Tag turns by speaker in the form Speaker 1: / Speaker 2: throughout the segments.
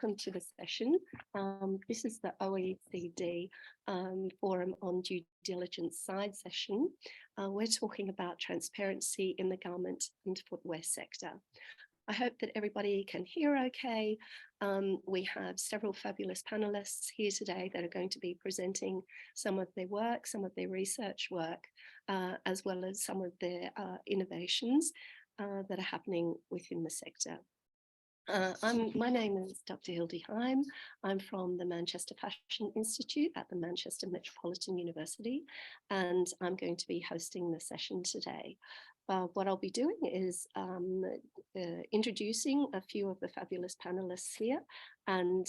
Speaker 1: welcome to the session. This is the OECD Forum on Due Diligence side session. We're talking about transparency in the garment and footwear sector. I hope that everybody can hear okay. We have several fabulous panelists here today that are going to be presenting some of their work, some of their research work, as well as some of their innovations that are happening within the sector. My name is Dr. Hildy Heim. I'm from the Manchester Fashion Institute at the Manchester Metropolitan University, and I'm going to be hosting the session today. What I'll be doing is introducing a few of the fabulous panelists here and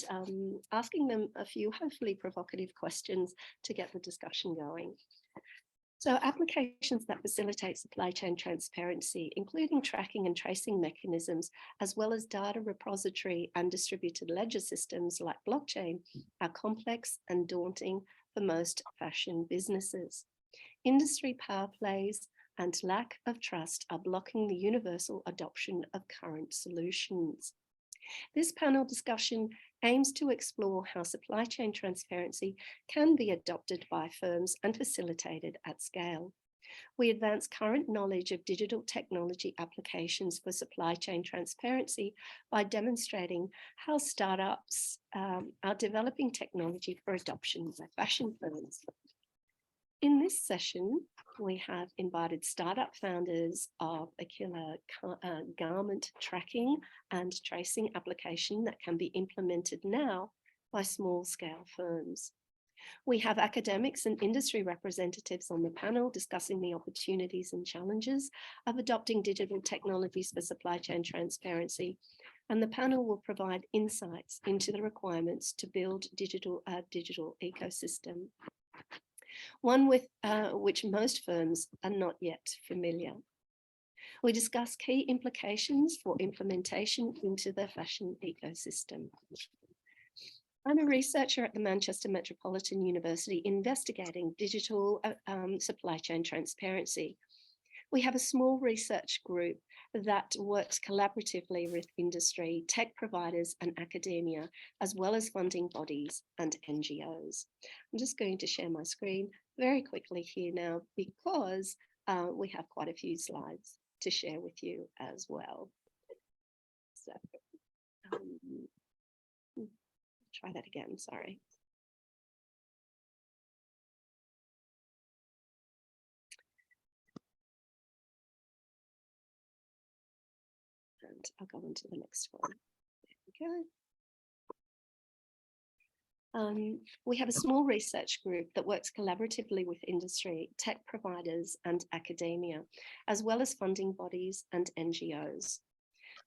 Speaker 1: asking them a few hopefully provocative questions to get the discussion going. So applications that facilitate supply chain transparency, including tracking and tracing mechanisms, as well as data repository and distributed ledger systems like blockchain, are complex and daunting for most fashion businesses. Industry power plays and lack of trust are blocking the universal adoption of current solutions. This panel discussion aims to explore how supply chain transparency can be adopted by firms and facilitated at scale. We advance current knowledge of digital technology applications for supply chain transparency by demonstrating how startups are developing technology for adoption by fashion firms. In this session, we have invited startup founders of a killer garment tracking and tracing application that can be implemented now by small-scale firms. We have academics and industry representatives on the panel discussing the opportunities and challenges of adopting digital technologies for supply chain transparency, and the panel will provide insights into the requirements to build a digital ecosystem, one with which most firms are not yet familiar. We discuss key implications for implementation into the fashion ecosystem. I'm a researcher at the Manchester Metropolitan University investigating digital supply chain transparency. We have a small research group that works collaboratively with industry, tech providers and academia, as well as funding bodies and NGOs. I'm just going to share my screen very quickly here now because we have quite a few slides to share with you as well. So try that again, sorry. And I'll go on to the next one. There we go. We have a small research group that works collaboratively with industry, tech providers and academia, as well as funding bodies and NGOs.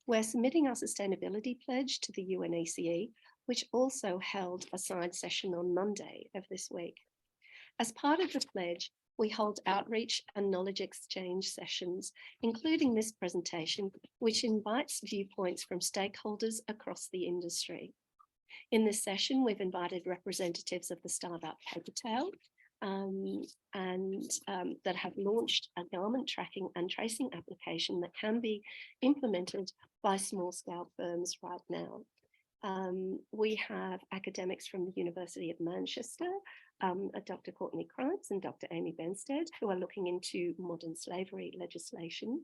Speaker 1: We're submitting our sustainability pledge to the UNECE, which also held a side session on Monday of this week. As part of the pledge, we hold outreach and knowledge exchange sessions, including this presentation, which invites viewpoints from stakeholders across the industry. In this session, we've invited representatives of the startup PaperTale that have launched a garment tracking and tracing application that can be implemented by small-scale firms right now. We have academics from the University of Manchester, Dr. Courtney Crimes and Dr. Amy Benstead, who are looking into modern slavery legislation.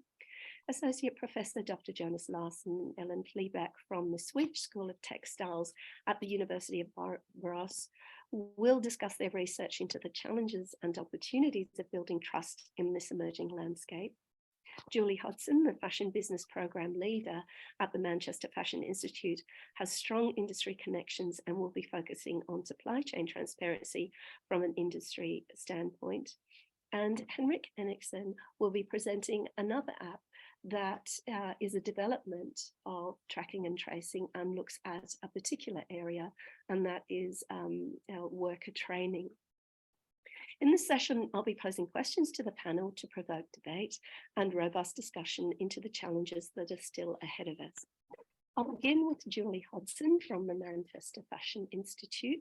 Speaker 1: Associate Professor Dr. Jonas Larsson and Ellen Fleabach from the Swedish School of Textiles at the University of Borås will discuss their research into the challenges and opportunities of building trust in this emerging landscape. Julie Hodson, the Fashion Business Program Leader at the Manchester Fashion Institute, has strong industry connections and will be focusing on supply chain transparency from an industry standpoint. And Henrik Henriksson will be presenting another app that is a development of tracking and tracing and looks at a particular area, and that is worker training. In this session, I'll be posing questions to the panel to provoke debate and robust discussion into the challenges that are still ahead of us. I'll begin with Julie Hodson from the Manchester Fashion Institute.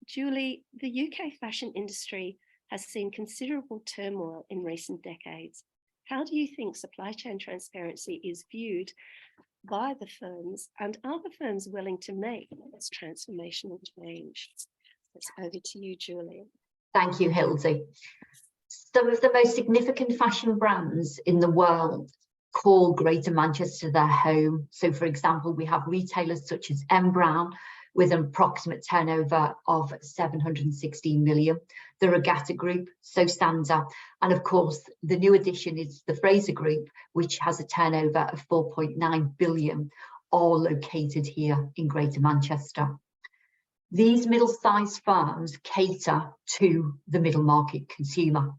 Speaker 1: Julie, the UK fashion industry has seen considerable turmoil in recent decades. How do you think supply chain transparency is viewed by the firms, and are the firms willing to make this transformational change? It's over to you, Julie.
Speaker 2: Thank you, Hildy. Some of the most significant fashion brands in the world call Greater Manchester their home. So, for example, we have retailers such as M. Brown with an approximate turnover of 716 million, the Regatta Group, Sosandar, and of course, the new addition is the Fraser Group, which has a turnover of 4.9 billion, all located here in Greater Manchester. These middle-sized firms cater to the middle market consumer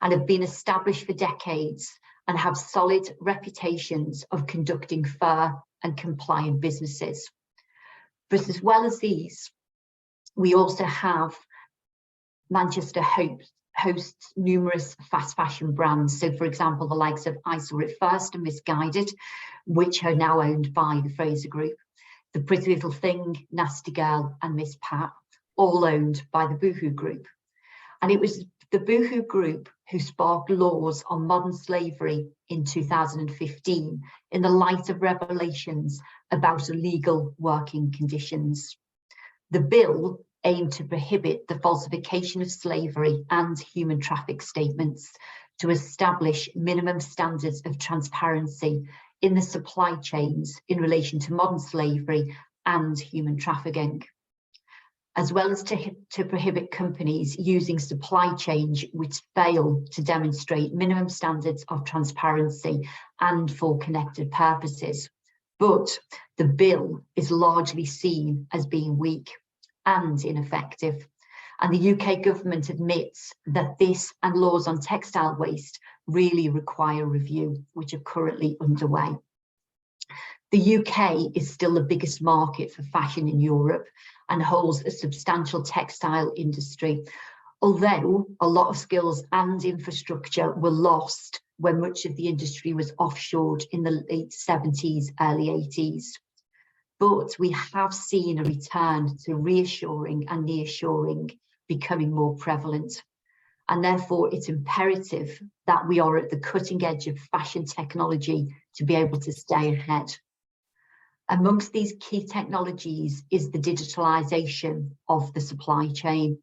Speaker 2: and have been established for decades and have solid reputations of conducting fair and compliant businesses. But as well as these, we also have Manchester hosts numerous fast fashion brands. So, for example, the likes of I Saw It First and Misguided, which are now owned by the Fraser Group. The Pretty Little Thing, Nasty Girl and Miss Pat, all owned by the Boohoo Group. And it was the Boohoo Group who sparked laws on modern slavery in 2015 in the light of revelations about illegal working conditions. The bill aimed to prohibit the falsification of slavery and human traffic statements, to establish minimum standards of transparency in the supply chains in relation to modern slavery and human trafficking, as well as to prohibit companies using supply chains which fail to demonstrate minimum standards of transparency and for connected purposes. But the bill is largely seen as being weak and ineffective. And the UK government admits that this and laws on textile waste really require review, which are currently underway. The UK is still the biggest market for fashion in Europe and holds a substantial textile industry, although a lot of skills and infrastructure were lost when much of the industry was offshored in the late 70s, early 80s. But we have seen a return to reassuring and nearshoring becoming more prevalent. And therefore, it's imperative that we are at the cutting edge of fashion technology to be able to stay ahead. Amongst these key technologies is the digitalisation of the supply chain.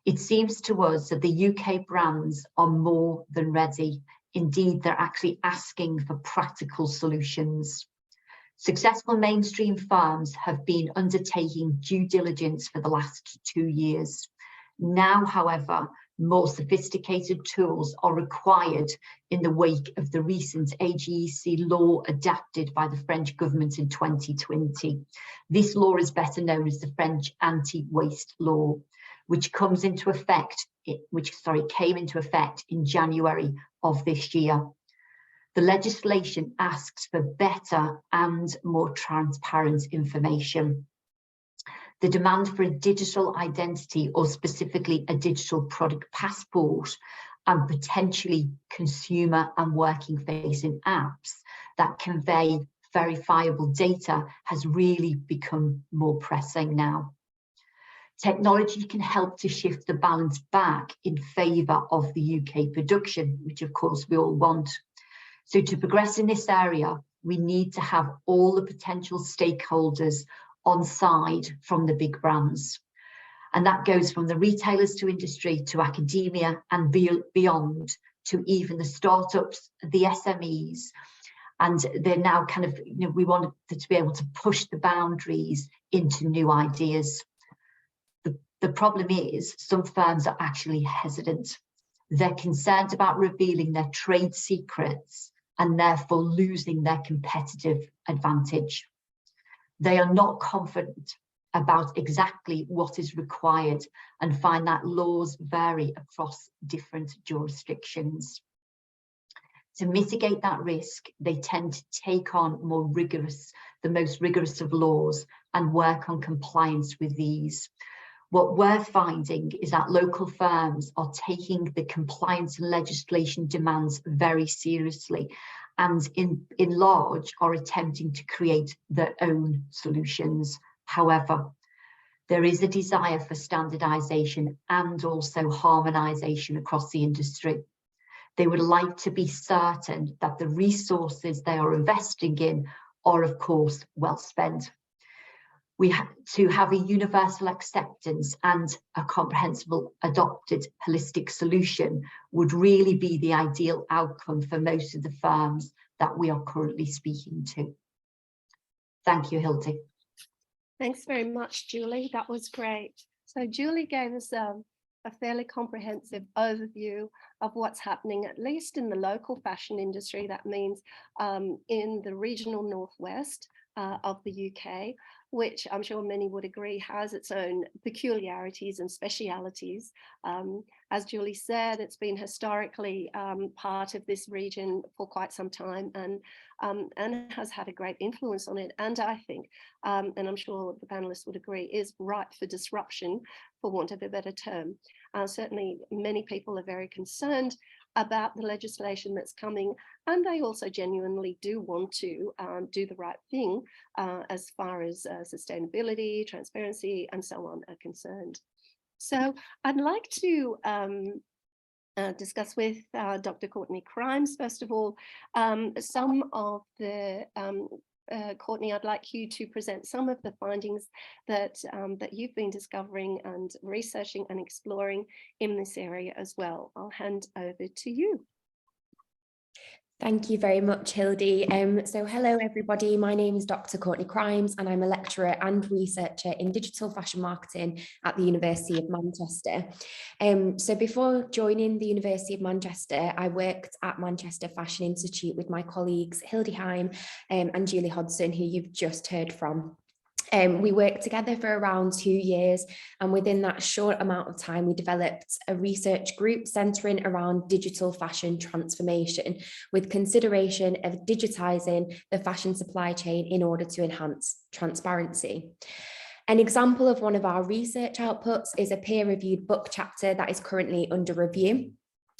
Speaker 2: It seems to us that the UK brands are more than ready. Indeed, they're actually asking for practical solutions. Successful mainstream firms have been undertaking due diligence for the last 2 years. Now, however, more sophisticated tools are required in the wake of the recent AGEC law adapted by the French government in 2020. This law is better known as the French anti-waste law, which came into effect in January of this year. The legislation asks for better and more transparent information. The demand for a digital identity, or specifically a digital product passport, and potentially consumer and working facing apps that convey verifiable data has really become more pressing now. Technology can help to shift the balance back in favour of the UK production, which of course we all want. So to progress in this area, we need to have all the potential stakeholders on side from the big brands. And that goes from the retailers to industry to academia and beyond, to even the startups, the SMEs. And they're now kind of, we want to be able to push the boundaries into new ideas. The problem is some firms are actually hesitant. They're concerned about revealing their trade secrets and therefore losing their competitive advantage. They are not confident about exactly what is required and find that laws vary across different jurisdictions. To mitigate that risk, they tend to take on the most rigorous of laws and work on compliance with these. What we're finding is that local firms are taking the compliance and legislation demands very seriously, and in large are attempting to create their own solutions. However, there is a desire for standardisation and also harmonisation across the industry. They would like to be certain that the resources they are investing in are of course well spent. To have a universal acceptance and a comprehensible adopted holistic solution would really be the ideal outcome for most of the firms that we are currently speaking to. Thank you, Hildy.
Speaker 1: Thanks very much, Julie. That was great. So Julie gave us a fairly comprehensive overview of what's happening, at least in the local fashion industry. That means in the regional northwest of the UK, which I'm sure many would agree has its own peculiarities and specialities. As Julie said, it's been historically part of this region for quite some time, and has had a great influence on it. And I think, and I'm sure the panelists would agree, is ripe for disruption, for want of a better term. Certainly many people are very concerned about the legislation that's coming, and they also genuinely do want to do the right thing as far as sustainability, transparency, and so on are concerned. So I'd like to discuss with Dr. Courtney Crimes, first of all, some of the Courtney, I'd like you to present some of the findings that that you've been discovering and researching and exploring in this area as well. I'll hand over to you.
Speaker 3: Thank you very much, Hildy. So hello everybody, my name is Dr. Courtney Crimes and I'm a lecturer and researcher in digital fashion marketing at the University of Manchester. So before joining the University of Manchester, I worked at Manchester Fashion Institute with my colleagues Hildy Heim and Julie Hodson, who you've just heard from. We worked together for around 2 years, and within that short amount of time, we developed a research group centering around digital fashion transformation, with consideration of digitising the fashion supply chain in order to enhance transparency. An example of one of our research outputs is a peer-reviewed book chapter that is currently under review,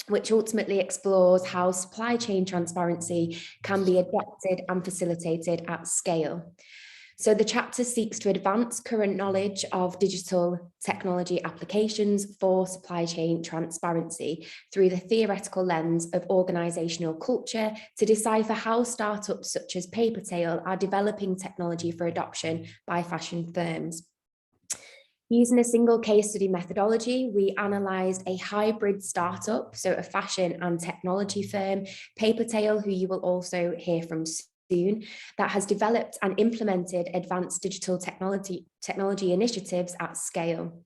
Speaker 3: which ultimately explores how supply chain transparency can be adopted and facilitated at scale. So the chapter seeks to advance current knowledge of digital technology applications for supply chain transparency through the theoretical lens of organisational culture to decipher how startups such as PaperTale are developing technology for adoption by fashion firms. Using a single case study methodology, we analysed a hybrid startup, so a fashion and technology firm, PaperTale, who you will also hear from soon, that has developed and implemented advanced digital technology initiatives at scale.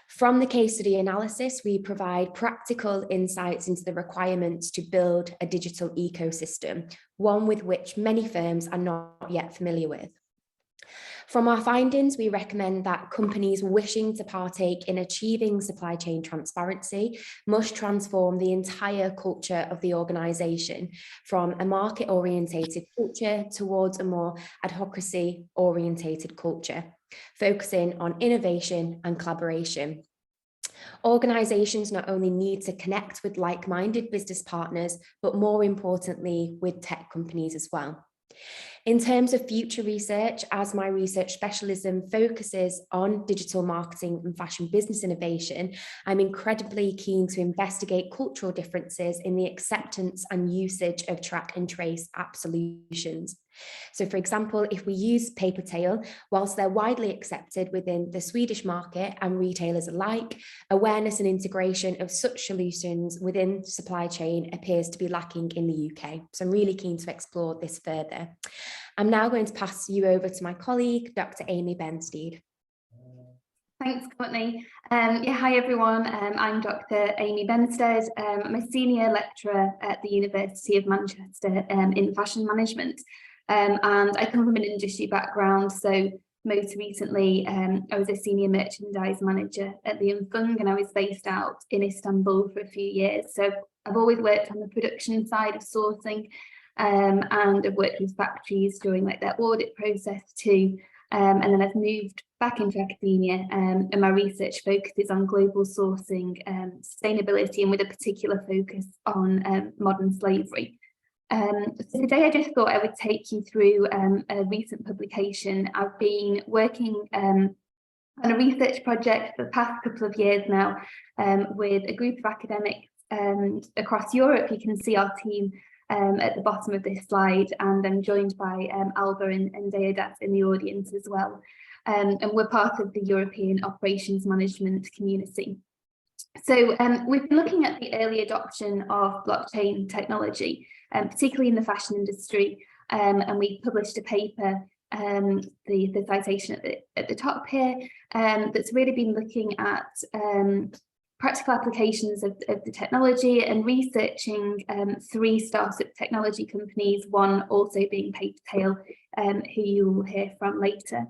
Speaker 3: From the case study analysis, we provide practical insights into the requirements to build a digital ecosystem, one with which many firms are not yet familiar with. From our findings, we recommend that companies wishing to partake in achieving supply chain transparency must transform the entire culture of the organisation from a market-orientated culture towards a more advocacy-orientated culture, focusing on innovation and collaboration. Organisations not only need to connect with like-minded business partners, but more importantly, with tech companies as well. In terms of future research, as my research specialism focuses on digital marketing and fashion business innovation, I'm incredibly keen to investigate cultural differences in the acceptance and usage of track and trace app solutions. So for example, if we use PaperTale, whilst they're widely accepted within the Swedish market and retailers alike, awareness and integration of such solutions within supply chain appears to be lacking in the UK. So I'm really keen to explore this further. I'm now going to pass you over to my colleague, Dr. Amy Benstead.
Speaker 4: Thanks, Courtney. Hi everyone, I'm Dr. Amy Benstead. I'm a senior lecturer at the University of Manchester in fashion management. And I come from an industry background, so most recently I was a senior merchandise manager at the Unfung, and I was based out in Istanbul for a few years. So I've always worked on the production side of sourcing, and I've worked with factories during like their audit process too. And then I've moved back into academia, and my research focuses on global sourcing, sustainability, and with a particular focus on modern slavery. So today I just thought I would take you through a recent publication. I've been working on a research project for the past couple of years now with a group of academics across Europe. You can see our team at the bottom of this slide, and I'm joined by Alba and Deodat in the audience as well. And we're part of the European Operations Management community. So we've been looking at the early adoption of blockchain technology, particularly in the fashion industry, and we published a paper, the citation at the top here, that's really been looking at practical applications of the technology and researching 3 startup technology companies, one also being PaperTale, who you will hear from later.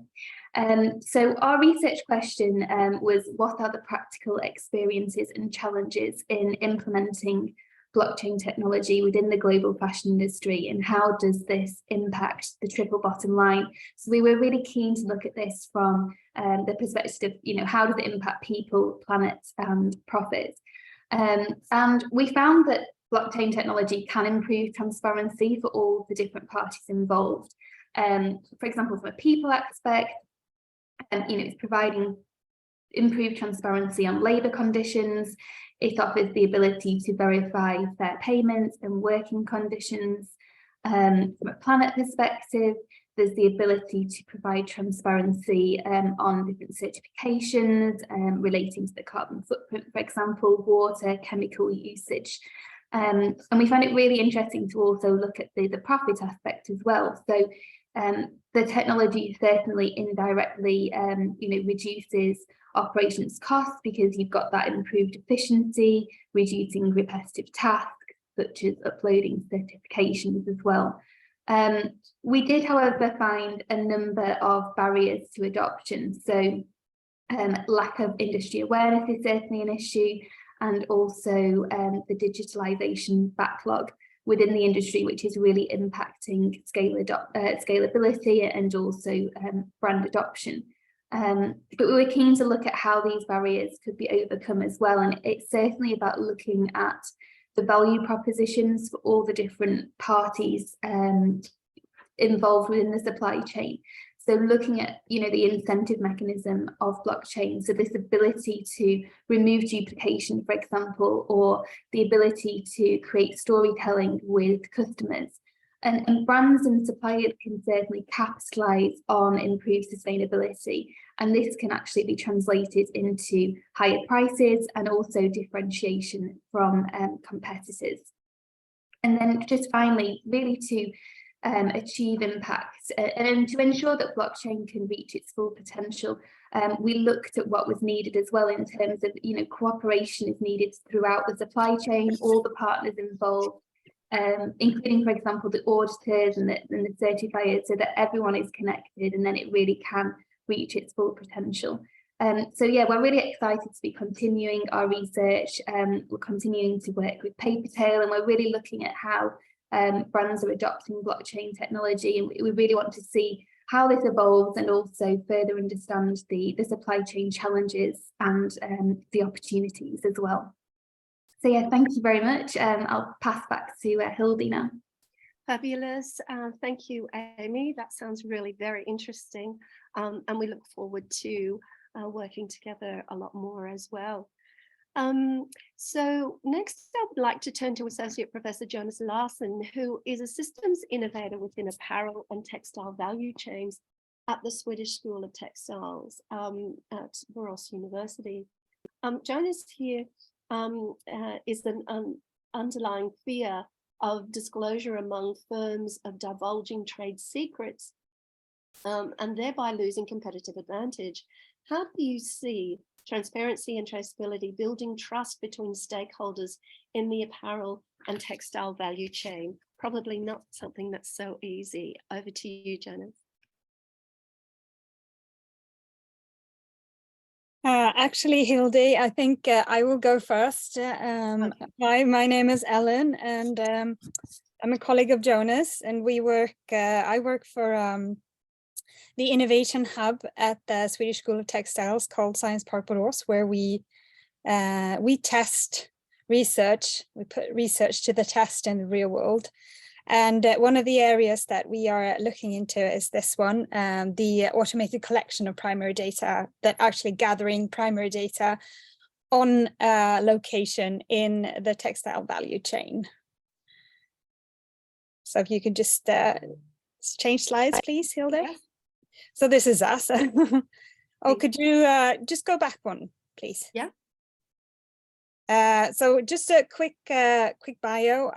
Speaker 4: So our research question was, what are the practical experiences and challenges in implementing blockchain technology within the global fashion industry, and how does this impact the triple bottom line? So we were really keen to look at this from the perspective of, how does it impact people, planet and profits? And we found that blockchain technology can improve transparency for all the different parties involved. For example, from a people aspect, it's providing improved transparency on labour conditions. It offers the ability to verify fair payments and working conditions. From a planet perspective, there's the ability to provide transparency on different certifications relating to the carbon footprint, for example, water, chemical usage. And we found it really interesting to also look at the profit aspect as well. So the technology certainly indirectly, reduces operations costs, because you've got that improved efficiency, reducing repetitive tasks such as uploading certifications as well. We did, however, find a number of barriers to adoption. So lack of industry awareness is certainly an issue, and also the digitalization backlog within the industry, which is really impacting scalability and also brand adoption. But we were keen to look at how these barriers could be overcome as well. And it's certainly about looking at the value propositions for all the different parties involved within the supply chain. So looking at, the incentive mechanism of blockchain, so this ability to remove duplication, for example, or the ability to create storytelling with customers. And brands and suppliers can certainly capitalize on improved sustainability. And this can actually be translated into higher prices and also differentiation from competitors. And then just finally, really to achieve impact and to ensure that blockchain can reach its full potential, we looked at what was needed as well in terms of, cooperation is needed throughout the supply chain, all the partners involved, including, for example, the auditors and the certifiers, so that everyone is connected and then it really can reach its full potential. So yeah, we're really excited to be continuing our research. We're continuing to work with PaperTale, and we're really looking at how brands are adopting blockchain technology, and we really want to see how this evolves and also further understand the supply chain challenges and the opportunities as well. So yeah, thank you very much. I'll pass back to Hildy now.
Speaker 1: Fabulous. Thank you, Amy. That sounds really very interesting. And we look forward to working together a lot more as well. So next I would like to turn to Associate Professor Jonas Larsson, who is a systems innovator within apparel and textile value chains at the Swedish School of Textiles at Borås University. Jonas here is an underlying fear of disclosure among firms of divulging trade secrets and thereby losing competitive advantage. How do you see transparency and traceability building trust between stakeholders in the apparel and textile value chain? Probably not something that's so easy. Over to you, Jonas.
Speaker 5: Actually, Hildy, I think I will go first. Okay. Hi, my name is Ellen, and I'm a colleague of Jonas, and I work for the innovation hub at the Swedish School of Textiles called Science Park Borås, where we test research. We put research to the test in the real world. And one of the areas that we are looking into is this one, the automated collection of primary data, that actually gathering primary data on location in the textile value chain. So if you could just change slides, please, Hilde.
Speaker 1: Yes.
Speaker 5: So this is us. Oh,
Speaker 1: Thank
Speaker 5: could you just go back one, please?
Speaker 1: Yeah.
Speaker 5: So just a quick bio.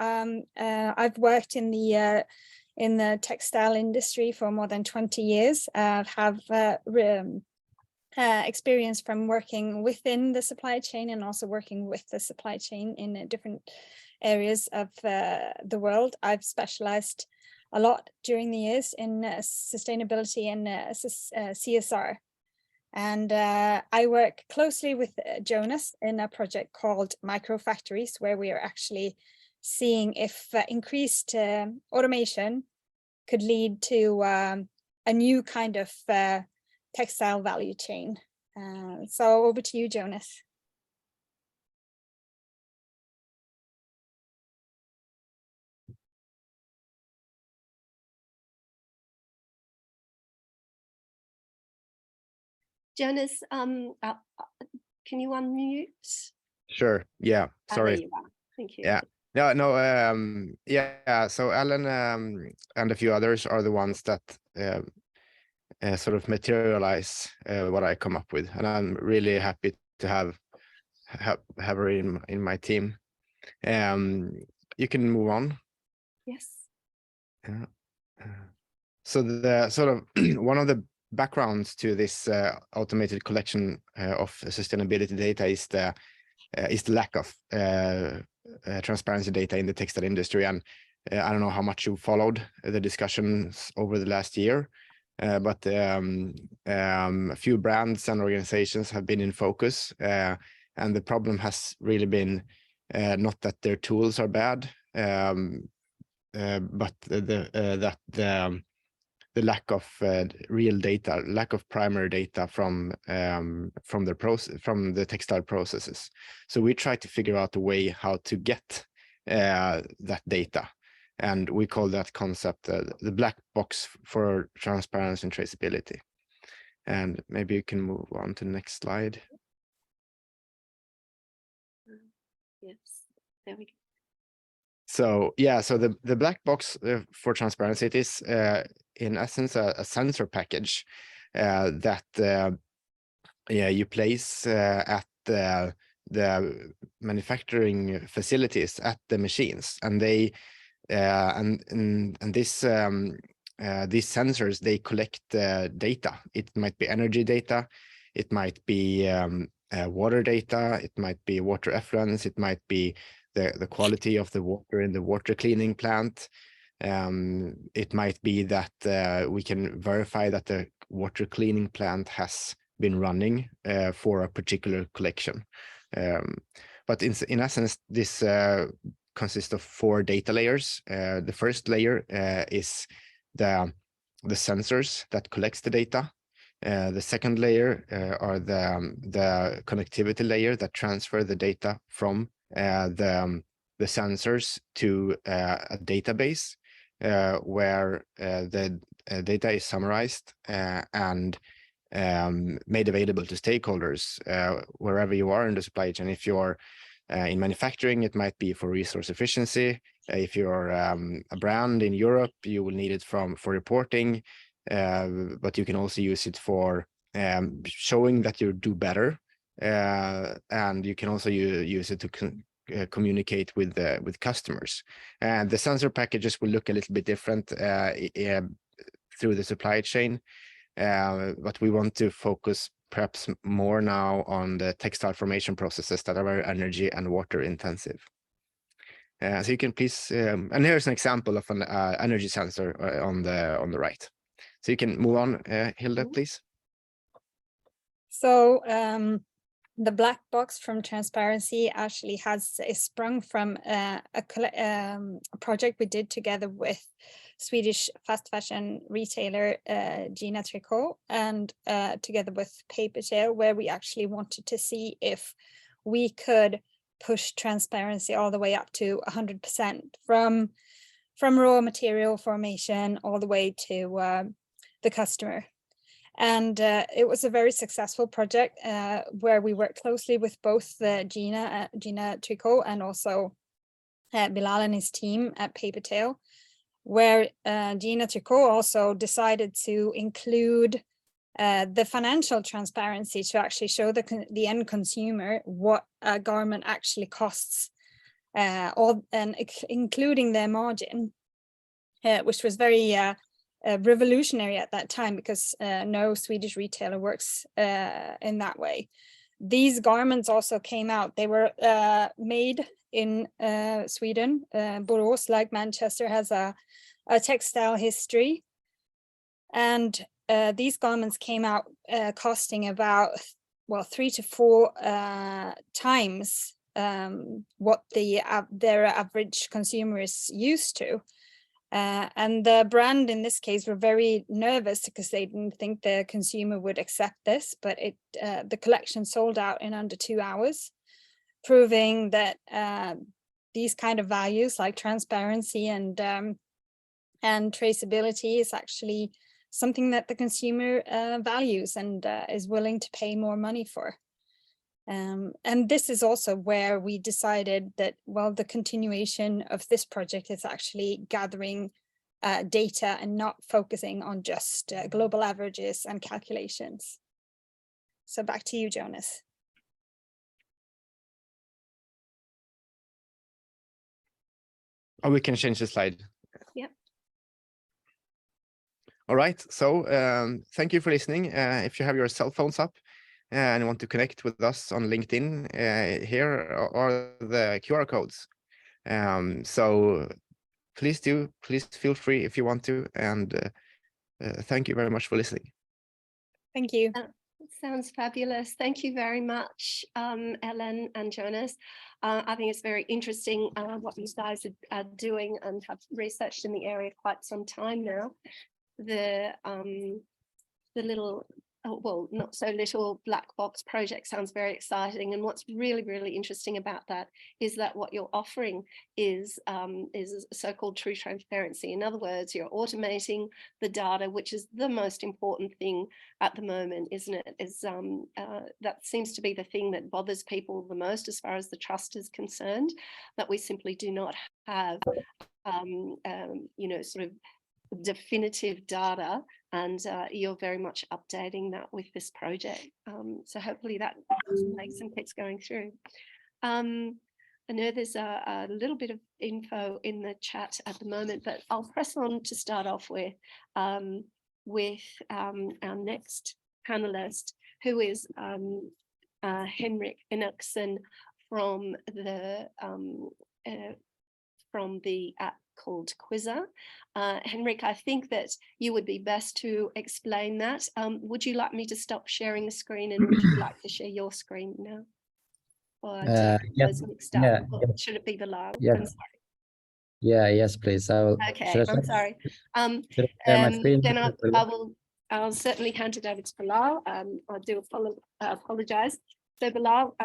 Speaker 5: I've worked in the textile industry for more than 20 years. Have experience from working within the supply chain and also working with the supply chain in different areas of the world. I've specialized a lot during the years in sustainability and CSR. And I work closely with Jonas in a project called Micro Factories, where we are actually seeing if increased automation could lead to a new kind of textile value chain. So over to you, Jonas.
Speaker 1: Jonas, can you unmute?
Speaker 6: Sure. Yeah.
Speaker 1: There
Speaker 6: Sorry.
Speaker 1: you are. Thank you.
Speaker 6: Yeah. No. Yeah. So Alan and a few others are the ones that sort of materialize what I come up with, and I'm really happy to have her in my team. You can move on.
Speaker 1: Yes.
Speaker 6: Yeah. So the sort of one of the backgrounds to this automated collection of sustainability data is the lack of transparency data in the textile industry. And I don't know how much you followed the discussions over the last year, but a few brands and organizations have been in focus, and the problem has really been not that their tools are bad, but the lack of real data, lack of primary data from the textile processes. So we try to figure out a way how to get that data, and we call that concept the black box for transparency and traceability. And maybe you can move on to the next slide.
Speaker 1: Yes. There we go.
Speaker 6: So yeah, so the black box for transparency, it is in essence a sensor package that you place at the manufacturing facilities, at the machines, and they and this these sensors, they collect data. It might be energy data, it might be water data, it might be water effluence, it might be the quality of the water in the water cleaning plant. It might be that we can verify that the water cleaning plant has been running for a particular collection. But in essence, this consists of 4 data layers. The first layer is the sensors that collects the data. The second layer are the connectivity layer that transfer the data from the sensors to a database where the data is summarized and made available to stakeholders wherever you are in the supply chain. If you're in manufacturing, it might be for resource efficiency. If you're a brand in Europe, you will need it for reporting, but you can also use it for showing that you do better, and you can also use it to communicate with customers. And the sensor packages will look a little bit different through the supply chain, but we want to focus perhaps more now on the textile formation processes that are very energy and water intensive. So you can please, and here's an example of an energy sensor on the right. So you can move on, Hilda, please.
Speaker 5: So the black box from transparency actually is sprung from a project we did together with Swedish fast fashion retailer Gina Tricot, and together with PaperTale, where we actually wanted to see if we could push transparency all the way up to 100% from raw material formation all the way to the customer. And it was a very successful project where we worked closely with both Gina Tricot and also Bilal and his team at PaperTale. where Gina Tricot also decided to include the financial transparency to actually show the end consumer what a garment actually costs, including their margin, which was very revolutionary at that time, because no Swedish retailer works in that way. These garments also came out. They were made in Sweden. Borås, like Manchester, has a textile history. And these garments came out costing about, well, 3 to 4 times what their average consumer is used to. And the brand in this case were very nervous because they didn't think the consumer would accept this, but the collection sold out in under 2 hours, proving that these kind of values like transparency and traceability is actually something that the consumer values and is willing to pay more money for. And this is also where we decided that, well, the continuation of this project is actually gathering data and not focusing on just global averages and calculations. So back to you, Jonas.
Speaker 6: Oh, we can change the slide.
Speaker 1: Yep.
Speaker 6: All right, so thank you for listening. If you have your cell phones up and want to connect with us on LinkedIn, here are the QR codes. So please feel free if you want to, and thank you very much for listening.
Speaker 5: Thank you.
Speaker 1: Sounds fabulous. Thank you very much, Ellen and Jonas. I think it's very interesting what you guys are doing and have researched in the area quite some time now. The little, well, not so little black box project sounds very exciting. And what's really, really interesting about that is that what you're offering is so-called true transparency. In other words, you're automating the data, which is the most important thing at the moment, isn't it? That seems to be the thing that bothers people the most as far as the trust is concerned, that we simply do not have, sort of definitive data, and you're very much updating that with this project. So hopefully that makes some hits going through. I know there's a little bit of info in the chat at the moment, but I'll press on to start off with our next panelist, who is Henrik Enochsen from the app called Quizrr. Henrik, I think that you would be best to explain that. Would you like me to stop sharing the screen, and would you like to share your screen now? Or
Speaker 7: yes,
Speaker 1: mixed up?
Speaker 7: yeah,
Speaker 1: Or
Speaker 7: yes.
Speaker 1: should it be Bilal?
Speaker 7: Yes.
Speaker 1: I'm sorry.
Speaker 7: Yeah, yes, please. I will.
Speaker 1: Okay, I'm sorry.
Speaker 7: Should I share my screen?
Speaker 1: Then I'll certainly hand it over to Bilal. I do apologize. So Bilal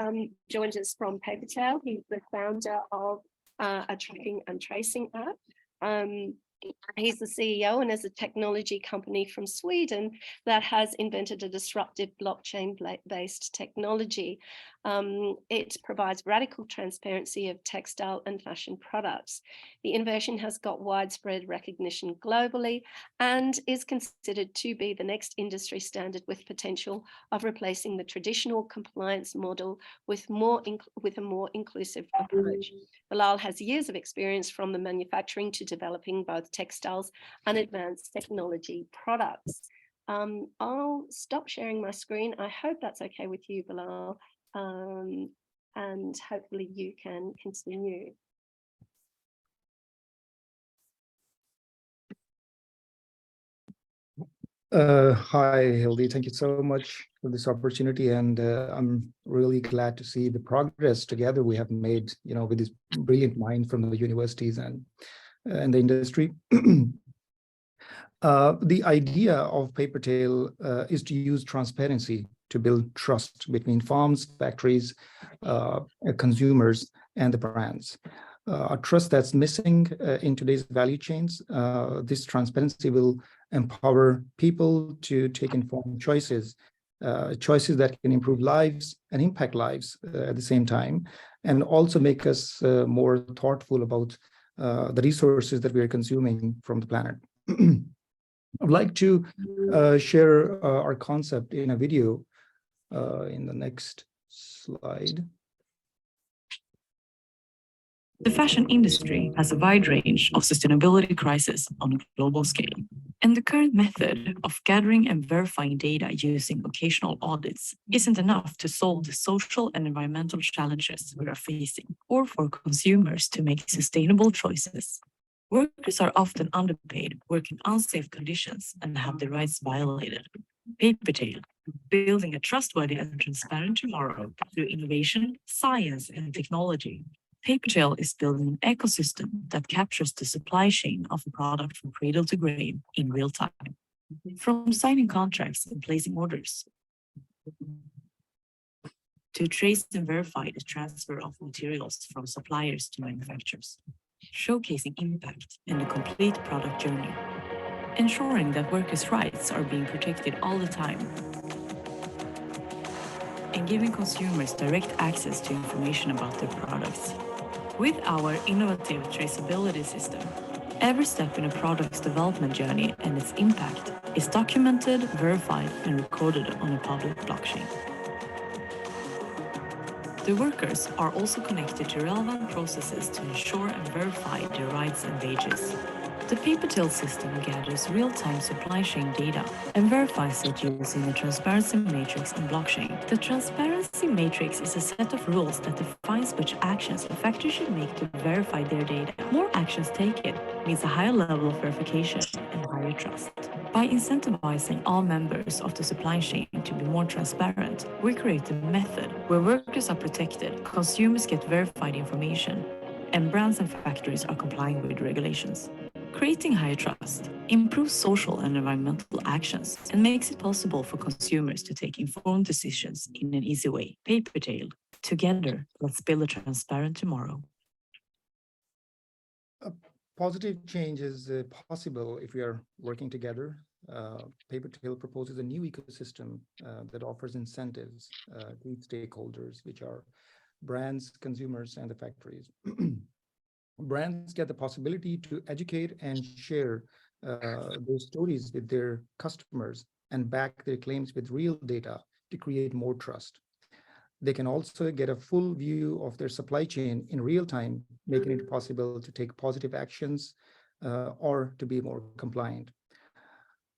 Speaker 1: joins us from PaperTale. He's the founder of a tracking and tracing app. He's the CEO and is a technology company from Sweden that has invented a disruptive blockchain-based technology. It provides radical transparency of textile and fashion products. The innovation has got widespread recognition globally and is considered to be the next industry standard, with potential of replacing the traditional compliance model with a more inclusive approach. Bilal has years of experience from the manufacturing to developing both textiles and advanced technology products. I'll stop sharing my screen. I hope that's okay with you, Bilal, and hopefully you can continue.
Speaker 8: Hi, Hildy. Thank you so much for this opportunity, and I'm really glad to see the progress together we have made, with this brilliant mind from the universities and the industry. The idea of PaperTale is to use transparency to build trust between farms, factories, consumers, and the brands. A trust that's missing in today's value chains. This transparency will empower people to take informed choices, choices that can improve lives and impact lives at the same time, and also make us more thoughtful about the resources that we are consuming from the planet. I'd like to share our concept in a video in the next slide.
Speaker 9: The fashion industry has a wide range of sustainability crises on a global scale, and the current method of gathering and verifying data using occasional audits isn't enough to solve the social and environmental challenges we are facing, or for consumers to make sustainable choices. Workers are often underpaid, work in unsafe conditions, and have their rights violated. PaperTale, building a trustworthy and transparent tomorrow through innovation, science, and technology. PaperTale is building an ecosystem that captures the supply chain of a product from cradle to grave in real time, from signing contracts and placing orders, to trace and verify the transfer of materials from suppliers to manufacturers, showcasing impact and the complete product journey, ensuring that workers' rights are being protected all the time, and giving consumers direct access to information about their products. With our innovative traceability system, every step in a product's development journey and its impact is documented, verified, and recorded on a public blockchain. The workers are also connected to relevant processes to ensure and verify their rights and wages. The PaperTale system gathers real-time supply chain data and verifies it using a transparency matrix and blockchain. The transparency matrix is a set of rules that defines which actions a factory should make to verify their data. More actions taken means a higher level of verification and higher trust. By incentivizing all members of the supply chain to be more transparent, we create a method where workers are protected, consumers get verified information, and brands and factories are complying with regulations. Creating higher trust improves social and environmental actions and makes it possible for consumers to take informed decisions in an easy way. PaperTale, together, let's build a transparent tomorrow.
Speaker 8: A positive change is possible if we are working together. PaperTale proposes a new ecosystem that offers incentives to each stakeholders, which are brands, consumers, and the factories. Brands get the possibility to educate and share their stories with their customers and back their claims with real data to create more trust. They can also get a full view of their supply chain in real time, making it possible to take positive actions or to be more compliant.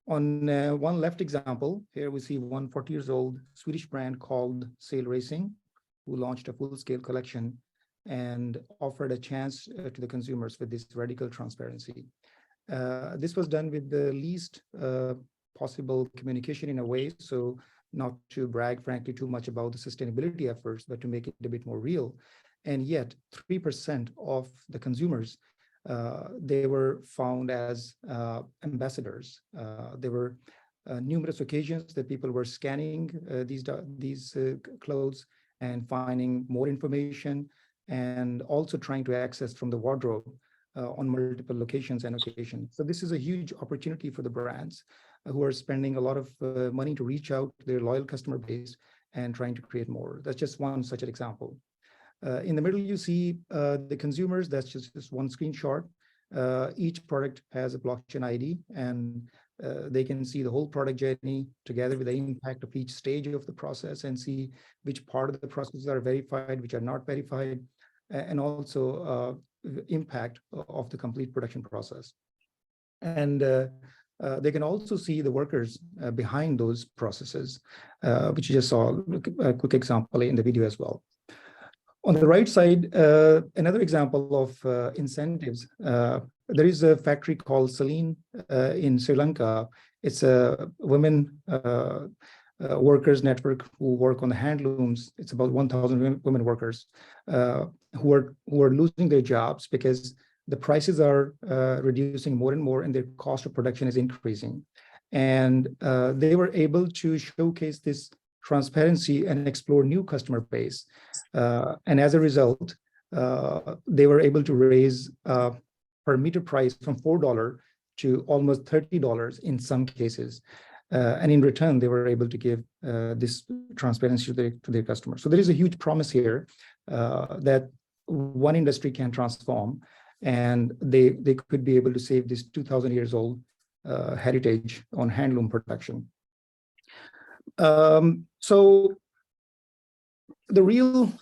Speaker 8: On one left example, here we see one 40-year-old Swedish brand called Sail Racing, who launched a full-scale collection and offered a chance to the consumers with this radical transparency. This was done with the least possible communication in a way, so not to brag, frankly, too much about the sustainability efforts, but to make it a bit more real. And yet 3% of the consumers, they were found as ambassadors. There were numerous occasions that people were scanning these clothes and finding more information, and also trying to access from the wardrobe on multiple locations and occasions. So this is a huge opportunity for the brands who are spending a lot of money to reach out to their loyal customer base and trying to create more. That's just one such an example. In the middle, you see the consumers. That's just one screenshot. Each product has a blockchain ID, and they can see the whole product journey together with the impact of each stage of the process and see which part of the processes are verified, which are not verified, and also impact of the complete production process. And they can also see the workers behind those processes, which you just saw a quick example in the video as well. On the right side, another example of incentives. There is a factory called Celine in Sri Lanka. It's a women workers network who work on the handlooms. It's about 1,000 women workers who are losing their jobs because the prices are reducing more and more, and their cost of production is increasing. And they were able to showcase this transparency and explore new customer base. And as a result, they were able to raise per meter price from $4 to almost $30 in some cases. And in return, they were able to give this transparency to their customers. So there is a huge promise here that one industry can transform. and they could be able to save this 2,000 years old heritage on handloom production. So the real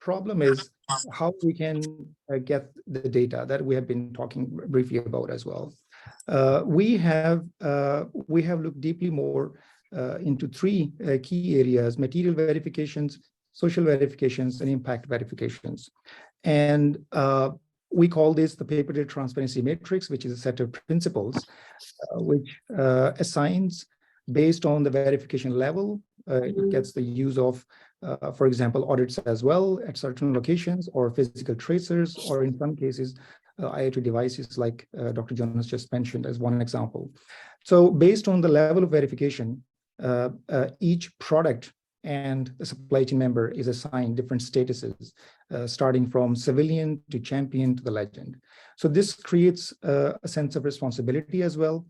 Speaker 8: problem is how we can get the data that we have been talking briefly about as well. We have looked deeply more into three key areas: material verifications, social verifications, and impact verifications. And we call this the PaperTale Transparency Matrix, which is a set of principles which assigns based on the verification level. It gets the use of, for example, audits as well at certain locations, or physical tracers, or in some cases, IoT devices like Dr. Jonas just mentioned as one example. So based on the level of verification, each product and the supply chain member is assigned different statuses, starting from civilian to champion to the legend. So this creates a sense of responsibility as well,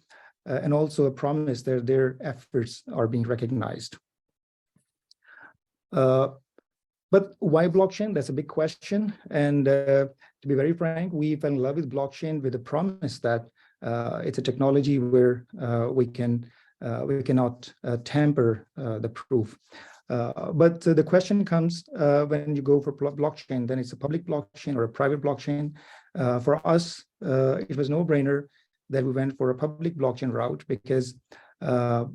Speaker 8: and also a promise that their efforts are being recognized. But why blockchain? That's a big question. And to be very frank, we fell in love with blockchain with the promise that it's a technology where we cannot tamper the proof. But the question comes when you go for blockchain, then it's a public blockchain or a private blockchain. For us, it was no-brainer that we went for a public blockchain route, because the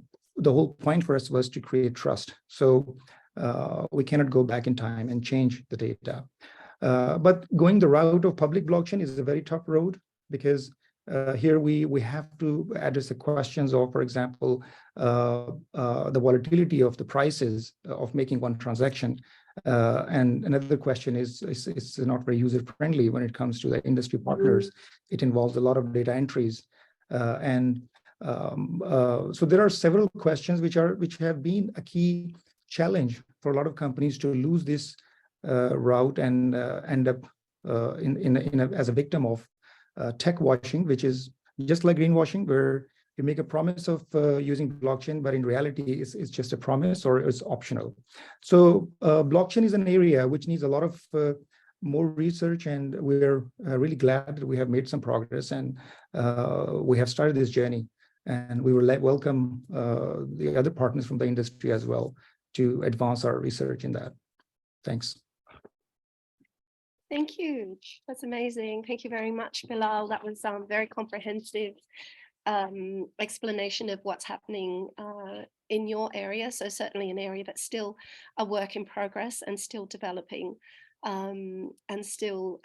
Speaker 8: whole point for us was to create trust. So we cannot go back in time and change the data. But going the route of public blockchain is a very tough road, because here we have to address the questions of, for example, the volatility of the prices of making one transaction. And another question is it's not very user-friendly when it comes to the industry partners. It involves a lot of data entries. So there are several questions which have been a key challenge for a lot of companies to lose this route and end up as a victim of tech washing, which is just like greenwashing, where you make a promise of using blockchain, but in reality, it's just a promise or it's optional. So blockchain is an area which needs a lot of more research, and we're really glad that we have made some progress, and we have started this journey. And we will welcome the other partners from the industry as well to advance our research in that. Thanks.
Speaker 1: Thank you. That's amazing. Thank you very much, Bilal. That was very comprehensive explanation of what's happening in your area. So certainly an area that's still a work in progress and still developing. And still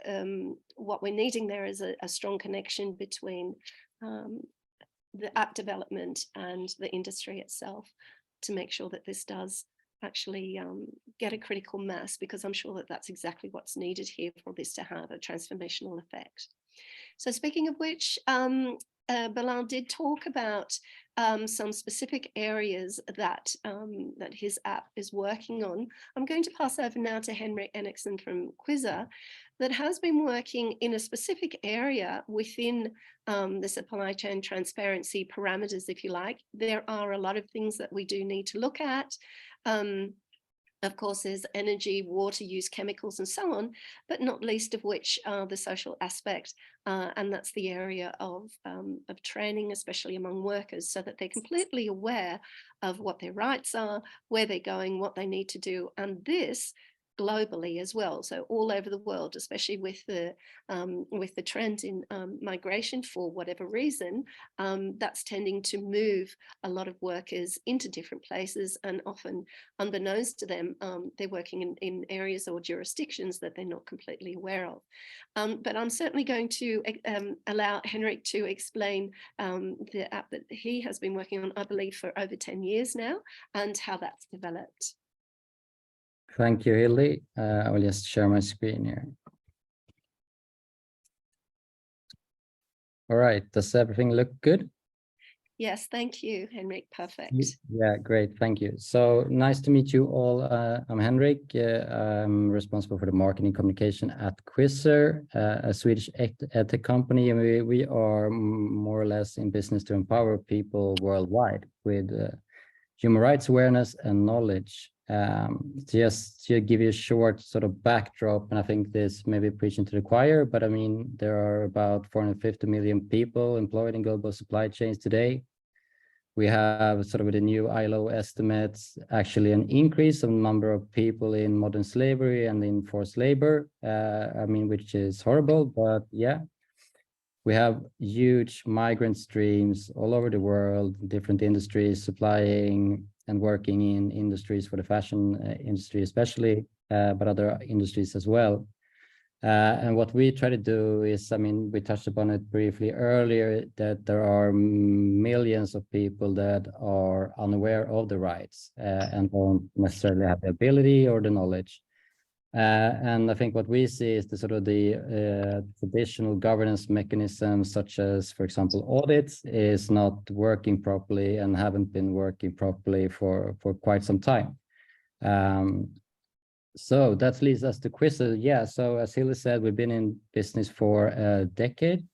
Speaker 1: what we're needing there is a strong connection between the app development and the industry itself to make sure that this does actually get a critical mass, because I'm sure that that's exactly what's needed here for this to have a transformational effect. So speaking of which, Bilal did talk about some specific areas that that his app is working on. I'm going to pass over now to Henrik Enriksson from Quizrr, that has been working in a specific area within the supply chain transparency parameters, if you like. There are a lot of things that we do need to look at. Of course, there's energy, water use, chemicals, and so on, but not least of which are the social aspect, and that's the area of training, especially among workers, so that they're completely aware of what their rights are, where they're going, what they need to do, and this globally as well. So all over the world, especially with the trend in migration for whatever reason, that's tending to move a lot of workers into different places, and often unbeknownst to them, they're working in areas or jurisdictions that they're not completely aware of. But I'm certainly going to allow Henrik to explain the app that he has been working on, I believe, for over 10 years now, and how that's developed.
Speaker 7: Thank you, Hildy. I will just share my screen here. All right, does everything look good?
Speaker 1: Yes, thank you, Henrik. Perfect.
Speaker 7: Yeah, great, thank you. So nice to meet you all. I'm Henrik. I'm responsible for the marketing communication at Quizrr, a Swedish edtech company, and we are more or less in business to empower people worldwide with human rights awareness and knowledge. Just to give you a short sort of backdrop, and I think this may be preaching to the choir, but I mean, there are about 450 million people employed in global supply chains today. We have sort of with the new ILO estimates, actually an increase of number of people in modern slavery and in forced labor, I mean, which is horrible, but yeah. We have huge migrant streams all over the world, different industries supplying and working in industries for the fashion industry especially, but other industries as well. And what we try to do is, I mean, we touched upon it briefly earlier, that there are millions of people that are unaware of the rights and don't necessarily have the ability or the knowledge. And I think what we see is the sort of the traditional governance mechanisms, such as, for example, audits, is not working properly and haven't been working properly for quite some time. So that leads us to Quizrr. Yeah, so as Hilde said, we've been in business for a decade,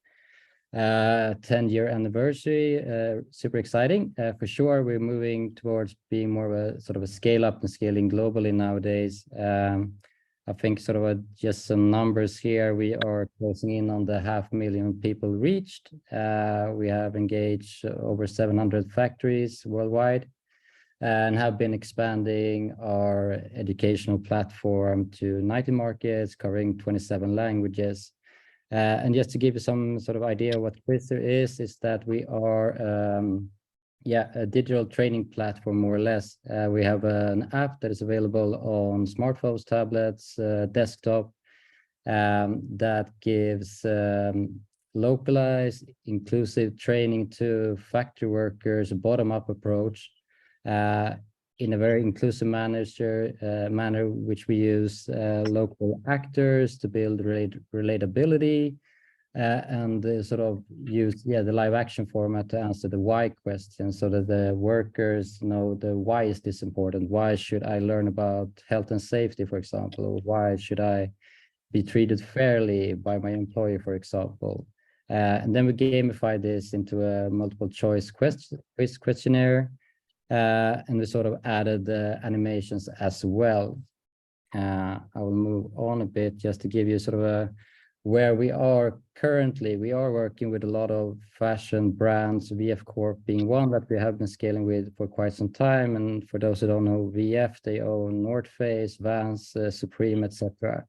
Speaker 7: 10-year anniversary, super exciting. For sure, we're moving towards being more of a sort of a scale up and scaling globally nowadays. I think sort of just some numbers here, we are closing in on the 500,000 people reached. We have engaged over 700 factories worldwide, and have been expanding our educational platform to 90 markets, covering 27 languages. And just to give you some sort of idea what Quizrr is that we are a digital training platform, more or less. We have an app that is available on smartphones, tablets, desktop, that gives localized, inclusive training to factory workers, a bottom-up approach, in a very inclusive manner, which we use local actors to build relatability, and sort of use the live action format to answer the why question, so that the workers know the why is this important? Why should I learn about health and safety, for example? Or why should I be treated fairly by my employer, for example? And then we gamify this into a multiple choice quiz questionnaire. And we sort of added animations as well. I will move on a bit just to give you sort of where we are currently. We are working with a lot of fashion brands, VF Corp being one that we have been scaling with for quite some time. And for those who don't know VF, they own North Face, Vans, Supreme, etc.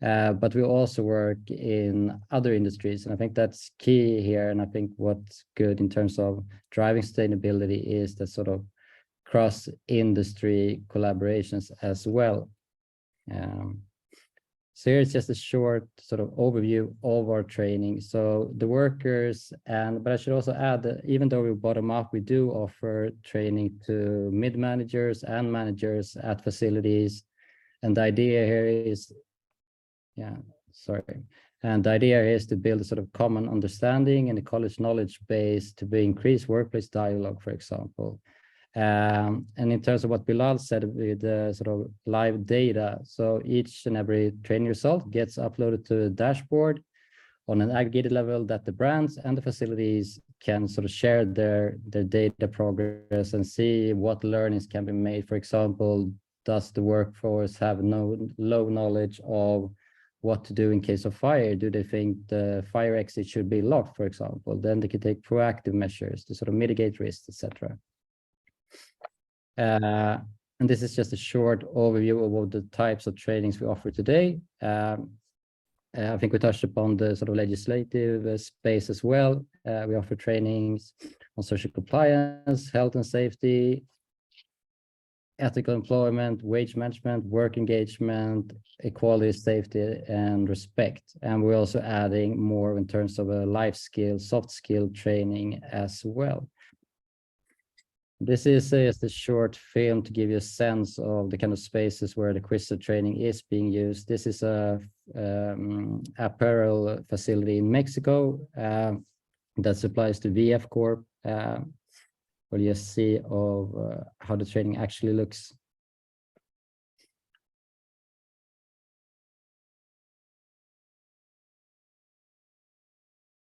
Speaker 7: But we also work in other industries, and I think that's key here. And I think what's good in terms of driving sustainability is that sort of cross-industry collaborations as well. So here's just a short sort of overview of our training. So the workers, but I should also add that even though we bottom up, we do offer training to mid-managers and managers at facilities. And the idea here is, and the idea is to build a sort of common understanding and a college knowledge base to increase workplace dialogue, for example. And in terms of what Bilal said with the sort of live data, so each and every training result gets uploaded to a dashboard on an aggregated level that the brands and the facilities can sort of share their data progress and see what learnings can be made. For example, does the workforce have low knowledge of what to do in case of fire? Do they think the fire exit should be locked, for example? Then they can take proactive measures to sort of mitigate risks, etc. And this is just a short overview of all the types of trainings we offer today. I think we touched upon the sort of legislative space as well. We offer trainings on social compliance, health and safety, ethical employment, wage management, work engagement, equality, safety, and respect. And we're also adding more in terms of a life skill, soft skill training as well. This is just a short film to give you a sense of the kind of spaces where the Quizrr training is being used. This is a apparel facility in Mexico that supplies to VF Corp. We'll just see of how the training actually looks.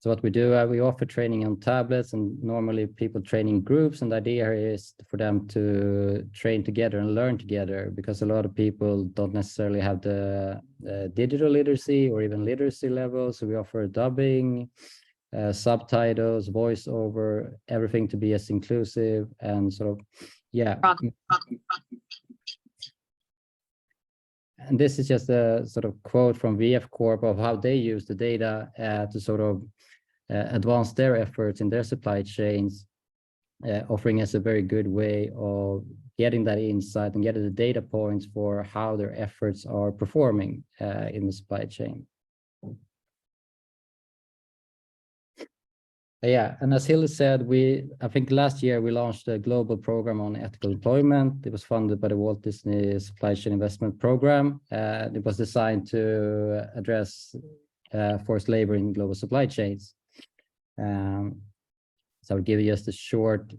Speaker 7: So what we do, we offer training on tablets, and normally people train in groups, and the idea is for them to train together and learn together, because a lot of people don't necessarily have the digital literacy or even literacy level. So we offer dubbing, subtitles, voiceover, everything to be as inclusive and sort of, yeah. And this is just a sort of quote from VF Corp of how they use the data to sort of advance their efforts in their supply chains, offering us a very good way of getting that insight and getting the data points for how their efforts are performing in the supply chain. Yeah, and as Hilde said, I think last year we launched a global program on ethical employment. It was funded by the Walt Disney Supply Chain Investment Program. It was designed to address forced labor in global supply chains. So I'll give you just a short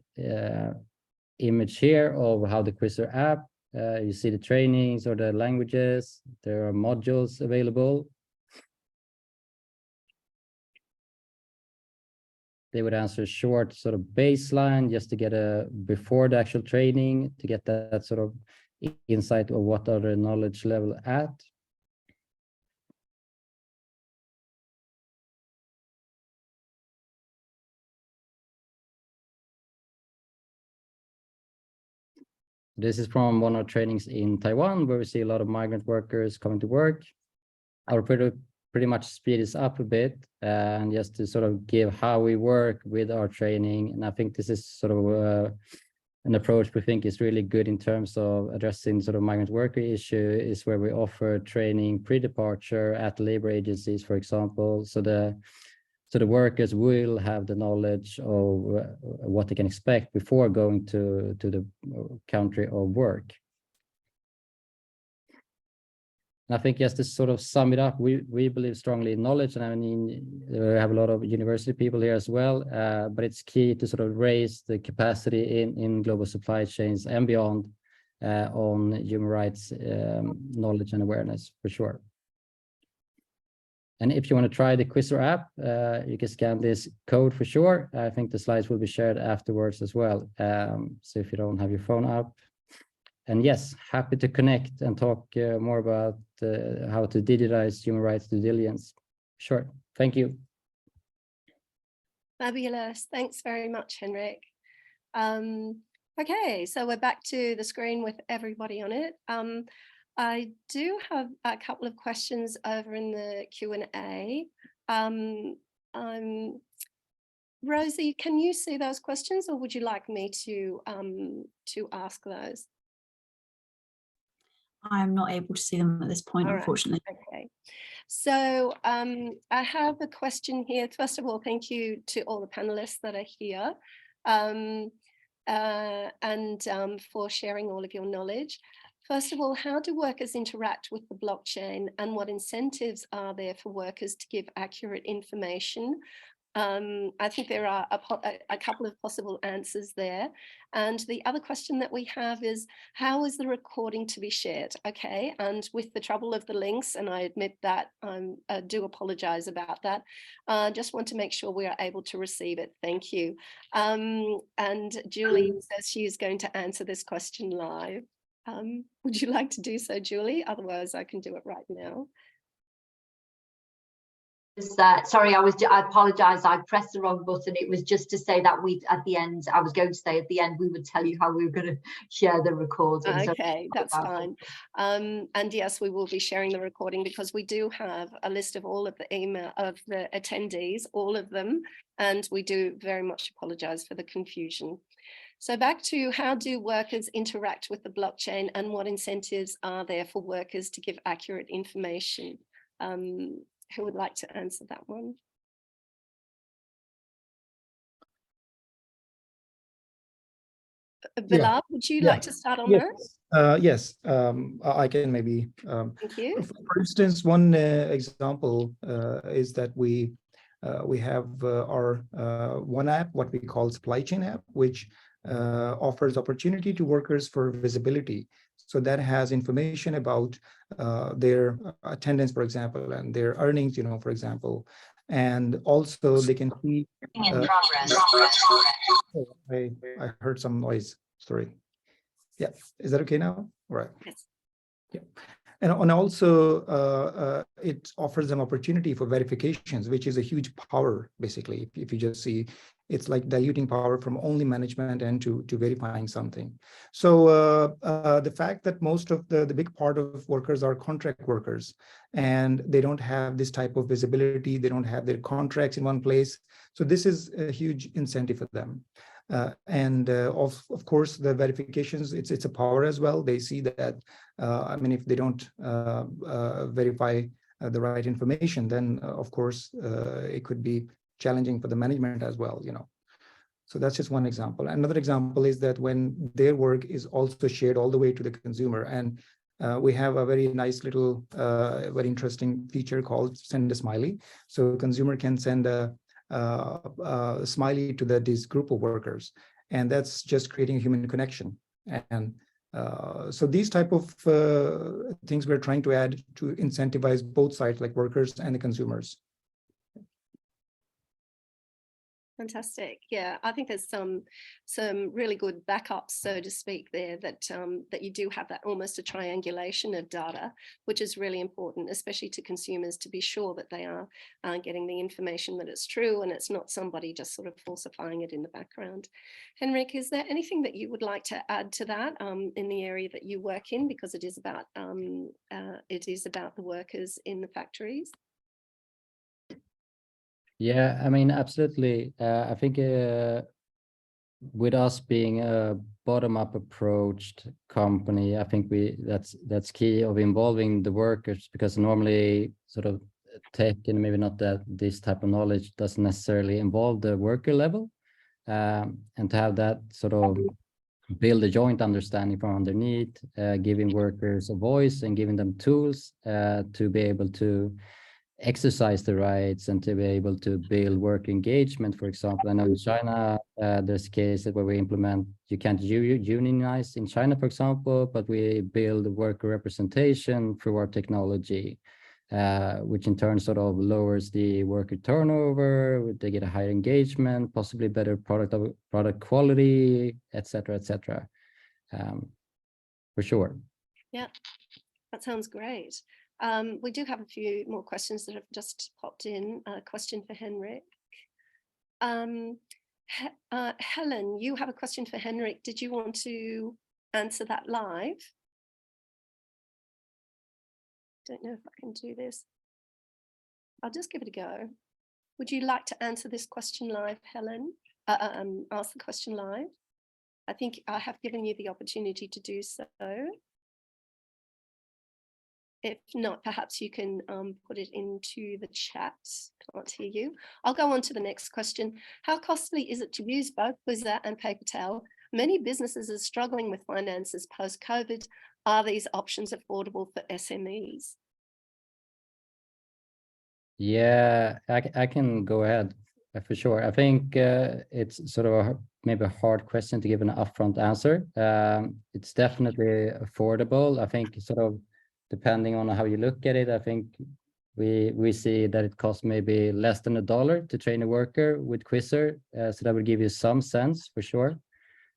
Speaker 7: image here of how the Quizrr app, you see the trainings or the languages, there are modules available. They would answer a short sort of baseline just to get before the actual training, to get that sort of insight of what are the knowledge level at. This is from one of our trainings in Taiwan, where we see a lot of migrant workers coming to work. I'll pretty much speed this up a bit and just to sort of give how we work with our training. And I think this is sort of an approach we think is really good in terms of addressing sort of migrant worker issue, is where we offer training pre-departure at labor agencies, for example. So the workers will have the knowledge of what they can expect before going to the country of work. And I think just to sort of sum it up, we believe strongly in knowledge, and I mean, we have a lot of university people here as well, but it's key to sort of raise the capacity in global supply chains and beyond on human rights knowledge and awareness, for sure. And if you want to try the Quizrr app, you can scan this code for sure. I think the slides will be shared afterwards as well. So if you don't have your phone up. And yes, happy to connect and talk more about how to digitize human rights due diligence. Sure, thank you.
Speaker 1: Fabulous, thanks very much, Henrik. Okay, so we're back to the screen with everybody on it. I do have a couple of questions over in the Q&A. Rosie, can you see those questions, or would you like me to ask those?
Speaker 10: I'm not able to see them at this point,
Speaker 1: All
Speaker 10: unfortunately.
Speaker 1: Right. Okay. So I have a question here. First of all, thank you to all the panelists that are here and for sharing all of your knowledge. First of all, how do workers interact with the blockchain, and what incentives are there for workers to give accurate information? I think there are a couple of possible answers there. And the other question that we have is, how is the recording to be shared? Okay, and with the trouble of the links, and I admit that I do apologize about that, just want to make sure we are able to receive it. Thank you. And Julie says she is going to answer this question live. Would you like to do so, Julie? Otherwise, I can do it right now.
Speaker 2: Sorry, I apologize. I pressed the wrong button. It was just to say that at the end, I was going to say at the end, we would tell you how we were going to share the recording.
Speaker 1: Okay, so that's fine. And yes, we will be sharing the recording, because we do have a list of all of the email of the attendees, all of them, and we do very much apologize for the confusion. So back to, how do workers interact with the blockchain, and what incentives are there for workers to give accurate information? Who would like to answer that one? Bilal, would you like to start on that?
Speaker 8: Yes, I can maybe.
Speaker 1: Thank you.
Speaker 8: For instance, one example is that we have our one app, what we call supply chain app, which offers opportunity to workers for visibility. So that has information about their attendance, for example, and their earnings, for example, And also they can see.
Speaker 9: In progress.
Speaker 8: I heard some noise. Sorry. Yeah, is that okay now? All right.
Speaker 1: Yes.
Speaker 8: Yeah. And also it offers them opportunity for verifications, which is a huge power, basically. If you just see, it's like diluting power from only management and to verifying something. So the fact that most of the big part of workers are contract workers, and they don't have this type of visibility, they don't have their contracts in one place. So this is a huge incentive for them. Of course, the verifications, it's a power as well. They see that, I mean, if they don't verify the right information, then of course it could be challenging for the management as well, you know. So that's just one example. Another example is that when their work is also shared all the way to the consumer, and we have a very nice little, very interesting feature called Send a Smiley. So consumer can send a smiley to this group of workers, and that's just creating a human connection. And so these type of things we're trying to add to incentivize both sides, like workers and the consumers.
Speaker 1: Fantastic. Yeah, I think there's some really good backups, so to speak, there that that you do have that almost a triangulation of data, which is really important, especially to consumers, to be sure that they are getting the information that it's true and it's not somebody just sort of falsifying it in the background. Henrik, is there anything that you would like to add to that in the area that you work in, because it is about the workers in the factories?
Speaker 7: Yeah, I mean, absolutely. I think with us being a bottom-up approached company, I think that's key of involving the workers, because normally sort of tech and maybe not that this type of knowledge doesn't necessarily involve the worker level, and to have that sort of build a joint understanding from underneath, giving workers a voice and giving them tools to be able to exercise the rights and to be able to build work engagement. For example, I know in China, there's cases where we implement, you can't unionize in China, for example, but we build worker representation through our technology, which in turn sort of lowers the worker turnover, they get a higher engagement, possibly better product quality, etc., etc. For sure.
Speaker 1: Yeah, that sounds great. We do have a few more questions that have just popped in. A question for Henrik. Helen, you have a question for Henrik. Did you want to answer that live? Don't know if I can do this. I'll just give it a go. Would you like to answer this question live, Helen? Ask the question live. I think I have given you the opportunity to do so. If not, perhaps you can put it into the chat. Can't hear you. I'll go on to the next question. How costly is it to use both Quizrr and PaperTale? Many businesses are struggling with finances post-COVID. Are these options affordable for SMEs?
Speaker 7: Yeah, I can go ahead for sure. I think it's sort of maybe a hard question to give an upfront answer. It's definitely affordable. I think sort of depending on how you look at it, I think we see that it costs maybe less than $1 to train a worker with Quizrr. So that would give you some sense for sure.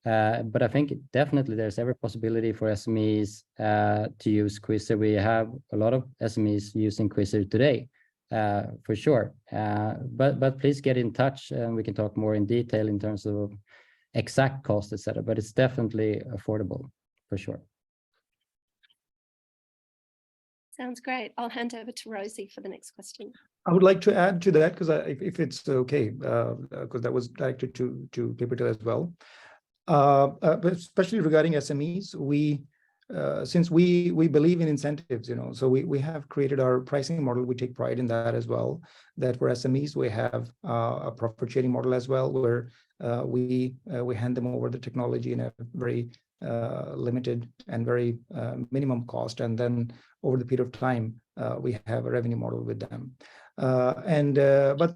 Speaker 7: But I think definitely there's every possibility for SMEs to use Quizrr. We have a lot of SMEs using Quizrr today, for sure. But please get in touch and we can talk more in detail in terms of exact cost, etc. But it's definitely affordable for sure.
Speaker 1: Sounds great. I'll hand over to Rosie for the next question.
Speaker 8: I would like to add to that, because if it's okay, because that was directed to PaperTale as well. But especially regarding SMEs, since we believe in incentives, you know, so we have created our pricing model. We take pride in that as well, that for SMEs we have a profit sharing model as well, where we hand them over the technology in a very limited and very minimum cost, and then over the period of time we have a revenue model with them. But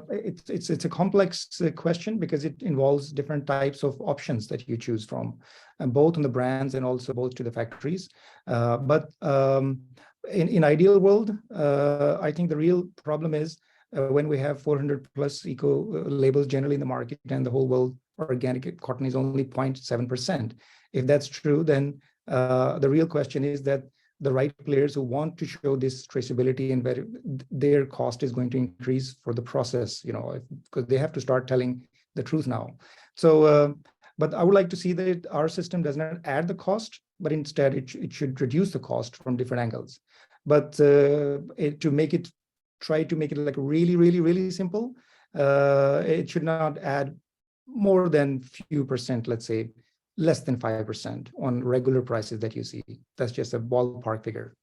Speaker 8: it's a complex question, because it involves different types of options that you choose from, and both on the brands and also both to the factories. But in ideal world, I think the real problem is when we have 400 plus eco labels generally in the market, and the whole world organic cotton is only 0.7%. If that's true, then the real question is that the right players who want to show this traceability and where their cost is going to increase for the process, because they have to start telling the truth now. So, but I would like to see that our system does not add the cost, but instead it should reduce the cost from different angles. But try to make it like really, really, really simple. It should not add more than few percent, let's say, less than 5% on regular prices that you see. That's just a ballpark figure.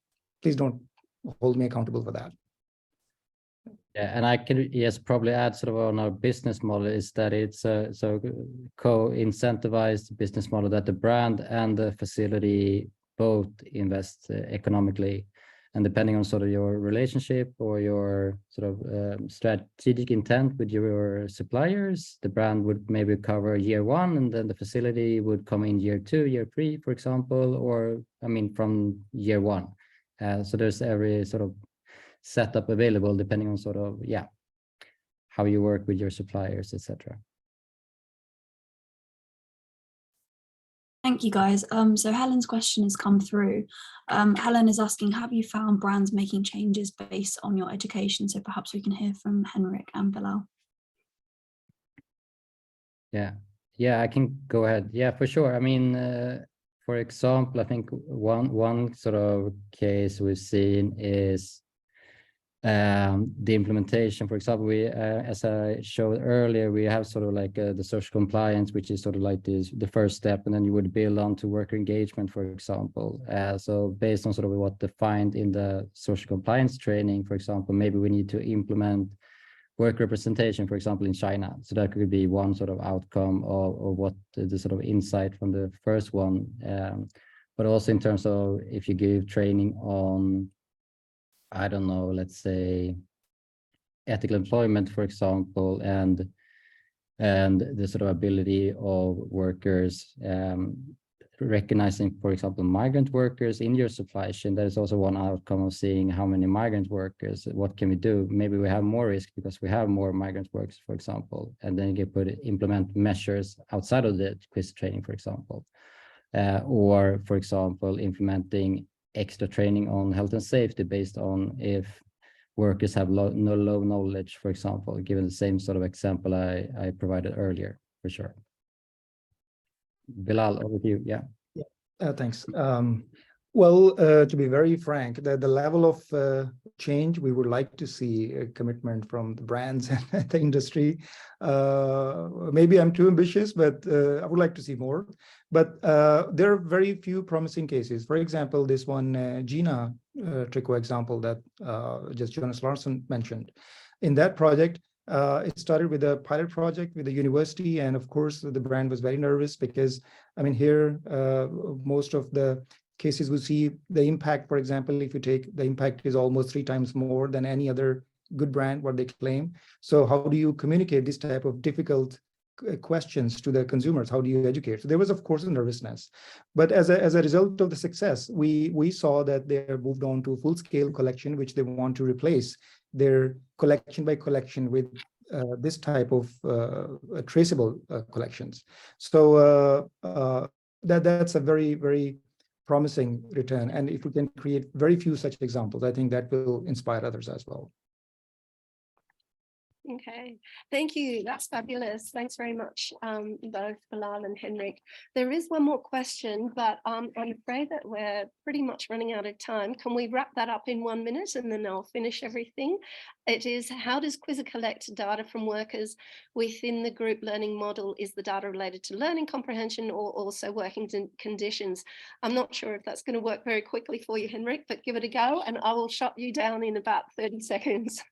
Speaker 8: Please don't hold me accountable for that.
Speaker 7: Yeah, and I can probably add sort of on our business model is that it's a co-incentivized business model that the brand and the facility both invest economically. And depending on sort of your relationship or your sort of strategic intent with your suppliers, the brand would maybe cover year 1, and then the facility would come in year 2, year 3, for example, or from year 1. So there's every sort of setup available depending on sort of how you work with your suppliers, etc.
Speaker 10: Thank you, guys. So Helen's question has come through. Helen is asking, have you found brands making changes based on your education? So perhaps we can hear from Henrik and Bilal.
Speaker 7: Yeah, I can go ahead. Yeah, for sure. I mean, for example, I think one sort of case we've seen is the implementation. For example, we as I showed earlier, we have sort of like the social compliance, which is sort of like the first step, and then you would build on to worker engagement, for example. So based on sort of what defined in the social compliance training, for example, maybe we need to implement work representation, for example, in China. So that could be one sort of outcome of what the sort of insight from the first one. But also in terms of if you give training on, I don't know, let's say ethical employment, for example, and the sort of ability of workers recognizing, for example, migrant workers in your supply chain. That is also one outcome of seeing how many migrant workers, what can we do? Maybe we have more risk because we have more migrant workers, for example, and then you can implement measures outside of the Quizrr training, for example, or, for example, implementing extra training on health and safety based on if workers have low knowledge, for example, given the same sort of example I provided earlier, for sure. Bilal, over to you. Yeah.
Speaker 8: Thanks. Well, to be very frank, the level of change we would like to see a commitment from the brands and the industry. Maybe I'm too ambitious, but I would like to see more. But there are very few promising cases. For example, this one Gina Tricot example that just Jonas Larsson mentioned. In that project, it started with a pilot project with the university, and of course the brand was very nervous because, I mean, here most of the cases we see the impact, for example, if you take the impact is almost 3 times more than any other good brand what they claim. So how do you communicate this type of difficult questions to the consumers? How do you educate? So there was, of course, a nervousness, but as a result of the success, we saw that they moved on to a full-scale collection, which they want to replace their collection by collection with this type of traceable collections. So that's a very, very promising return. And if we can create very few such examples, I think that will inspire others as well.
Speaker 1: Okay, thank you. That's fabulous. Thanks very much, both Bilal and Henrik. There is one more question, but I'm afraid that we're pretty much running out of time. Can we wrap that up in 1 minute and then I'll finish everything? It is, how does Quizrr collect data from workers within the group learning model? Is the data related to learning comprehension or also working conditions? I'm not sure if that's going to work very quickly for you, Henrik, but give it a go and I will shut you down in about 30 seconds.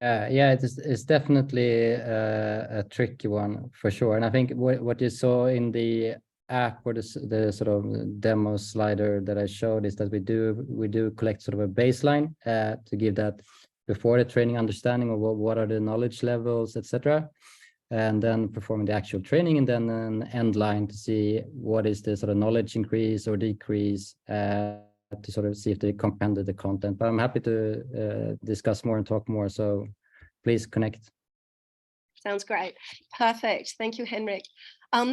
Speaker 7: Yeah, it's definitely a tricky one for sure. And I think what you saw in the app or the sort of demo slider that I showed is that we do collect sort of a baseline to give that before the training understanding of what are the knowledge levels, etc. And then performing the actual training, and then an end line to see what is the sort of knowledge increase or decrease to sort of see if they comprehended the content. But I'm happy to discuss more and talk more. So please connect.
Speaker 1: Sounds great. Perfect. Thank you, Henrik.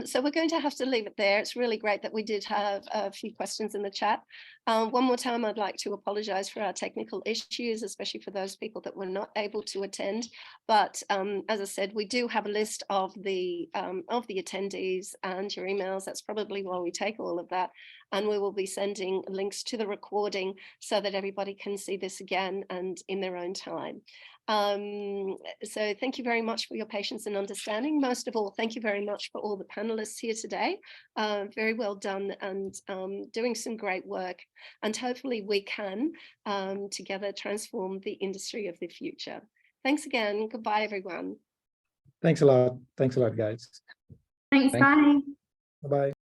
Speaker 1: So we're going to have to leave it there. It's really great that we did have a few questions in the chat. One more time, I'd like to apologize for our technical issues, especially for those people that were not able to attend. But as I said, we do have a list of the attendees and your emails. That's probably why we take all of that. And we will be sending links to the recording so that everybody can see this again and in their own time. So thank you very much for your patience and understanding. Most of all, thank you very much for all the panelists here today. Very well done and doing some great work. And hopefully we can together transform the industry of the future. Thanks again. Goodbye, everyone.
Speaker 8: Thanks a lot. Thanks a lot, guys.
Speaker 4: Thanks, bye.
Speaker 8: Bye-bye.